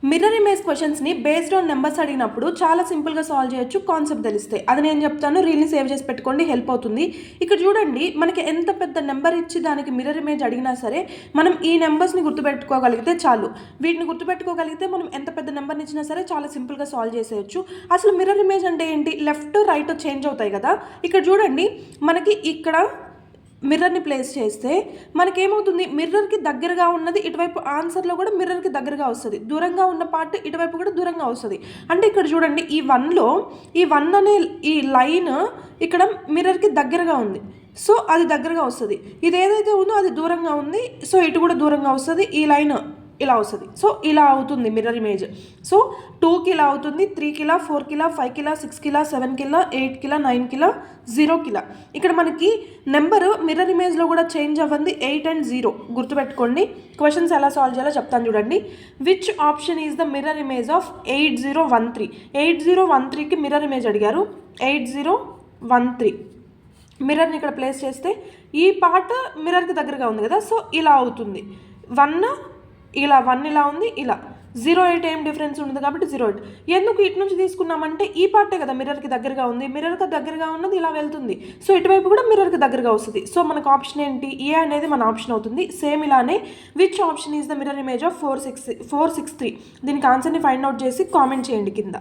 Mirror image క్వశ్చన్స్ని based on numbers అడిగినప్పుడు చాలా సింపుల్గా సాల్వ్ చేయొచ్చు కాన్సెప్ట్ తెలిస్తే. అది నేను చెప్తాను, రీల్ని సేవ్ చేసి పెట్టుకోండి, హెల్ప్ అవుతుంది. ఇక్కడ చూడండి, మనకి ఎంత పెద్ద నెంబర్ ఇచ్చి దానికి మిర్రర్ ఇమేజ్ అడిగినా సరే మనం ఈ నెంబర్స్ని గుర్తుపెట్టుకోగలిగితే చాలు. వీటిని గుర్తుపెట్టుకోగలిగితే మనం ఎంత పెద్ద నెంబర్ని ఇచ్చినా సరే చాలా సింపుల్గా సాల్వ్ చేసేయచ్చు. అసలు మిర్రర్ ఇమేజ్ అంటే ఏంటి? లెఫ్ట్ రైట్ చేంజ్ అవుతాయి కదా. ఇక్కడ చూడండి, మనకి ఇక్కడ మిర్రర్ని ప్లేస్ చేస్తే మనకేమవుతుంది, మిర్రర్కి దగ్గరగా ఉన్నది ఇటువైపు ఆన్సర్లో కూడా మిర్రర్కి దగ్గరగా వస్తుంది, దూరంగా ఉన్న పార్ట్ ఇటువైపు కూడా దూరంగా వస్తుంది. అంటే ఇక్కడ చూడండి, ఈ వన్ అనే ఈ లైన్ ఇక్కడ మిర్రర్కి దగ్గరగా ఉంది, సో అది దగ్గరగా వస్తుంది. ఇది ఏదైతే ఉందో అది దూరంగా ఉంది, సో ఇటు కూడా దూరంగా వస్తుంది. ఈ లైన్ ఇలా వస్తుంది, సో ఇలా అవుతుంది మిర్రర్ ఇమేజ్. సో 2కి ఇలా అవుతుంది, 3కి ఇలా, 4కి ఇలా, 5కి ఇలా, 6కి ఇలా, 7కి ఇలా, 8కి ఇలా, 9కి ఇలా, 0కి ఇలా. ఇక్కడ మనకి నెంబర్ మిర్రర్ ఇమేజ్లో కూడా చేంజ్ అవ్వండి, 8 and 0 గుర్తుపెట్టుకోండి. క్వశ్చన్స్ ఎలా సాల్వ్ చేయాలో చెప్తాను చూడండి. Which option is the mirror image of 8013? 8013కి మిర్రర్ ఇమేజ్ అడిగారు. 8013 మిర్రర్ని ఇక్కడ ప్లేస్ చేస్తే ఈ పార్ట్ మిర్రర్కి దగ్గరగా ఉంది కదా, సో ఇలా అవుతుంది. 1 ఇలా ఉంది, ఇలా 08 ఏం డిఫరెన్స్ ఉండదు కాబట్టి 08. ఎందుకు ఇటు నుంచి తీసుకున్నామంటే ఈ పార్టే కదా మిర్రర్కి దగ్గరగా ఉంది, మిర్రర్కి దగ్గరగా ఉన్నది ఇలా వెళ్తుంది, సో ఇటువైపు కూడా మిర్రర్కి దగ్గరగా వస్తుంది. సో మనకు ఆప్షన్ ఏంటి? ఏ అనేది మన ఆప్షన్ అవుతుంది. సేమ్ ఇలానే which option is the mirror image of 463? దీనికి ఆన్సర్ని ఫైండ్ అవుట్ చేసి కామెంట్ చేయండి కింద.